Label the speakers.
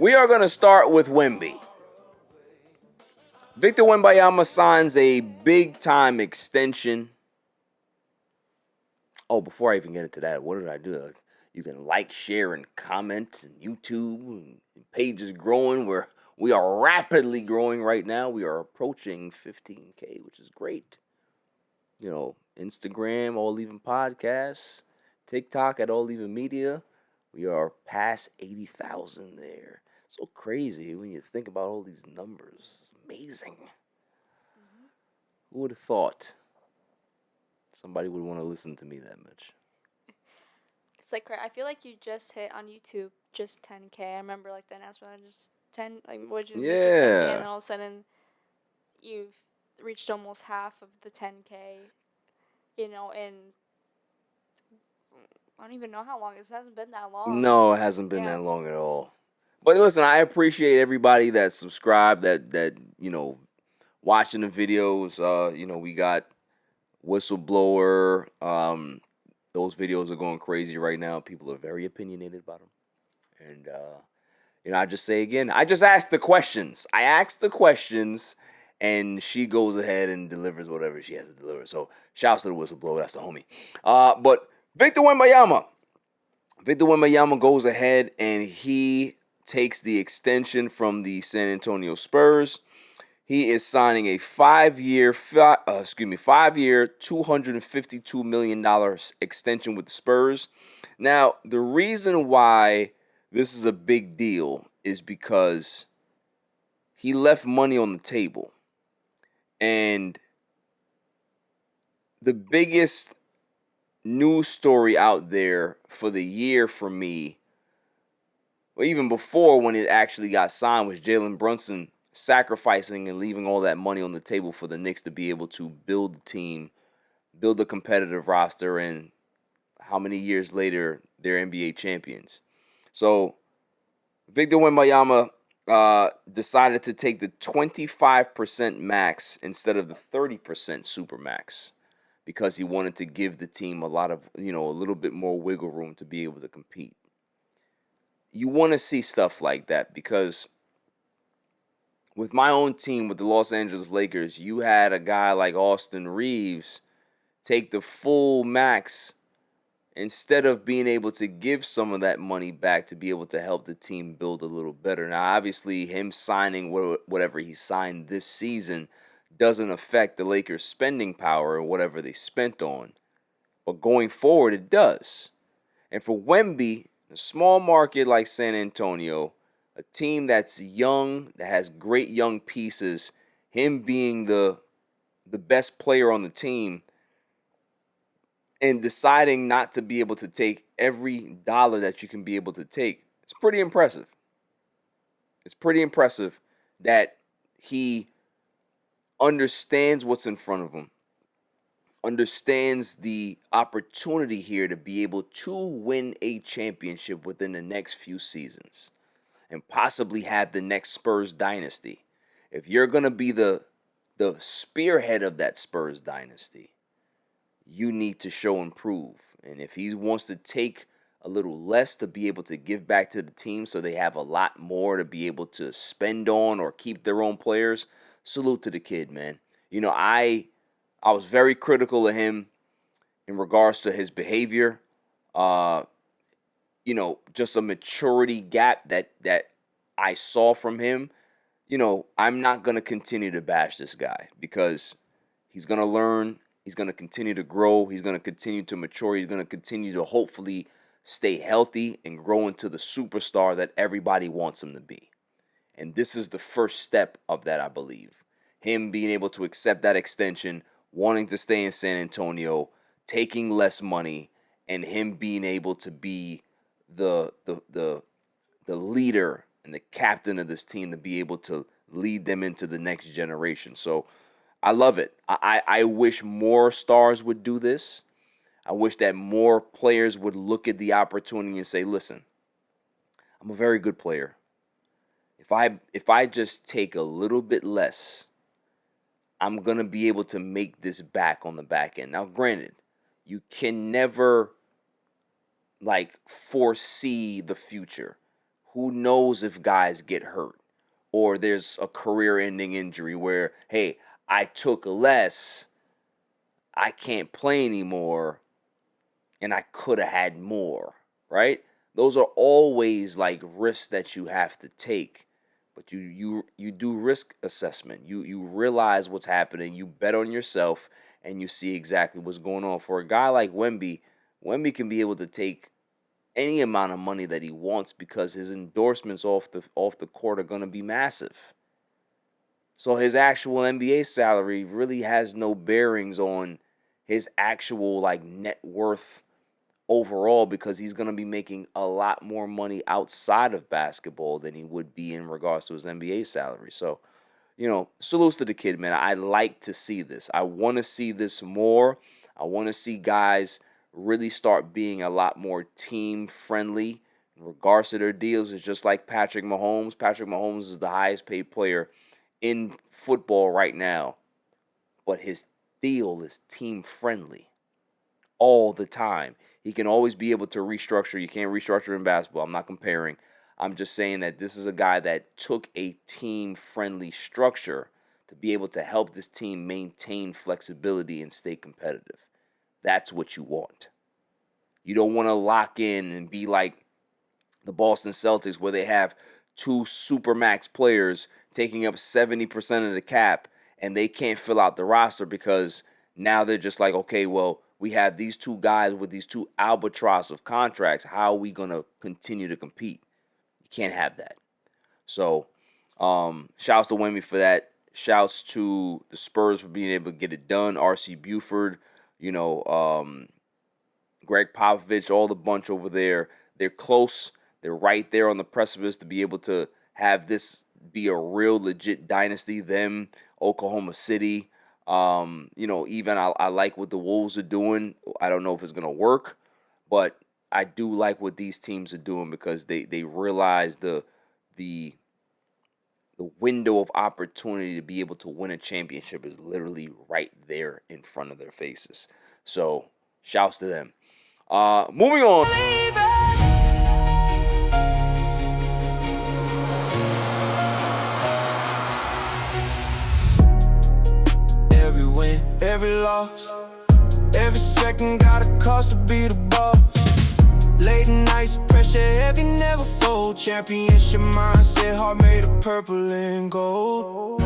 Speaker 1: We are going to start with Wemby. Victor Wembanyama signs a big-time extension. Oh, before I even get into that, what did I do? You can like, share, and comment. And YouTube and page is growing. We are rapidly growing right now. We are approaching 15K, which is great. Instagram, All Even Podcasts, TikTok at All Even Media. We are past 80,000 there. So crazy when you think about all these numbers. It's amazing. Mm-hmm. Who would have thought somebody would want to listen to me that much?
Speaker 2: It's like I feel like you just hit on YouTube just 10K. I remember like the announcement, just 10. Like, what you just reach 10K, and then all of a sudden you've reached almost half of the 10K. And I don't even know how long. It hasn't been that long.
Speaker 1: No, it hasn't been that long at all. But listen, I appreciate everybody that subscribed, that watching the videos. We got Whistleblower. Those videos are going crazy right now. People are very opinionated about them. And I just say again, I just ask the questions. I ask the questions, and she goes ahead and delivers whatever she has to deliver. So shouts to the Whistleblower. That's the homie. But Victor Wembanyama. Victor Wembanyama goes ahead and he takes the extension from the San Antonio Spurs. He is signing a 5-year, $252 million extension with the Spurs. Now, the reason why this is a big deal is because he left money on the table. And the biggest news story out there for the year for me, or even before when it actually got signed, was Jalen Brunson sacrificing and leaving all that money on the table for the Knicks to be able to build the team, build a competitive roster, and how many years later they're NBA champions. So Victor Wembanyama decided to take the 25% max instead of the 30% super max, because he wanted to give the team a little bit more wiggle room to be able to compete. You want to see stuff like that because with my own team, with the Los Angeles Lakers, you had a guy like Austin Reeves take the full max instead of being able to give some of that money back to be able to help the team build a little better. Now, obviously, him signing whatever he signed this season doesn't affect the Lakers' spending power or whatever they spent on. But going forward, it does. And for Wemby, a small market like San Antonio, a team that's young, that has great young pieces, him being the best player on the team, and deciding not to be able to take every dollar that you can be able to take, it's pretty impressive. It's pretty impressive that he understands what's in front of him, understands the opportunity here to be able to win a championship within the next few seasons and possibly have the next Spurs dynasty. If you're going to be the spearhead of that Spurs dynasty, you need to show and prove. And if he wants to take a little less to be able to give back to the team so they have a lot more to be able to spend on or keep their own players, salute to the kid, man. I was very critical of him in regards to his behavior. Just a maturity gap that I saw from him. I'm not going to continue to bash this guy because he's going to learn. He's going to continue to grow. He's going to continue to mature. He's going to continue to hopefully stay healthy and grow into the superstar that everybody wants him to be. And this is the first step of that, I believe. Him being able to accept that extension, wanting to stay in San Antonio, taking less money, and him being able to be the leader and the captain of this team to be able to lead them into the next generation. So I love it. I wish more stars would do this. I wish that more players would look at the opportunity and say, listen, I'm a very good player. If I just take a little bit less, I'm going to be able to make this back on the back end. Now, granted, you can never foresee the future. who knows if guys get hurt or there's a career-ending injury where, hey, I took less, I can't play anymore, and I could have had more, right? Those are always like risks that you have to take. But you do risk assessment. You realize what's happening. You bet on yourself, and you see exactly what's going on. For a guy like Wemby, Wemby can be able to take any amount of money that he wants because his endorsements off the court are going to be massive. So his actual NBA salary really has no bearings on his actual like net worth overall, because he's going to be making a lot more money outside of basketball than he would be in regards to his NBA salary. So, salutes to the kid, man. I like to see this. I want to see this more. I want to see guys really start being a lot more team friendly in regards to their deals. It's just like Patrick Mahomes. Patrick Mahomes is the highest paid player in football right now, but his deal is team friendly all the time. He can always be able to restructure. You can't restructure in basketball. I'm not comparing. I'm just saying that this is a guy that took a team-friendly structure to be able to help this team maintain flexibility and stay competitive. That's what you want. You don't want to lock in and be like the Boston Celtics, where they have two supermax players taking up 70% of the cap, and they can't fill out the roster because now they're just like, okay, well, we have these two guys with these two albatross of contracts. How are we going to continue to compete? You can't have that. So, shouts to Wemby for that. Shouts to the Spurs for being able to get it done. R.C. Buford, Greg Popovich, all the bunch over there. They're close. They're right there on the precipice to be able to have this be a real legit dynasty. Them, Oklahoma City. Even I like what the Wolves are doing. I don't know if it's going to work, but I do like what these teams are doing because they realize the window of opportunity to be able to win a championship is literally right there in front of their faces. So, shouts to them. Moving on.
Speaker 3: Every win, every loss, every second got a cost to be the boss. Late nights, pressure heavy, never fold. Championship mindset, heart made of purple and gold.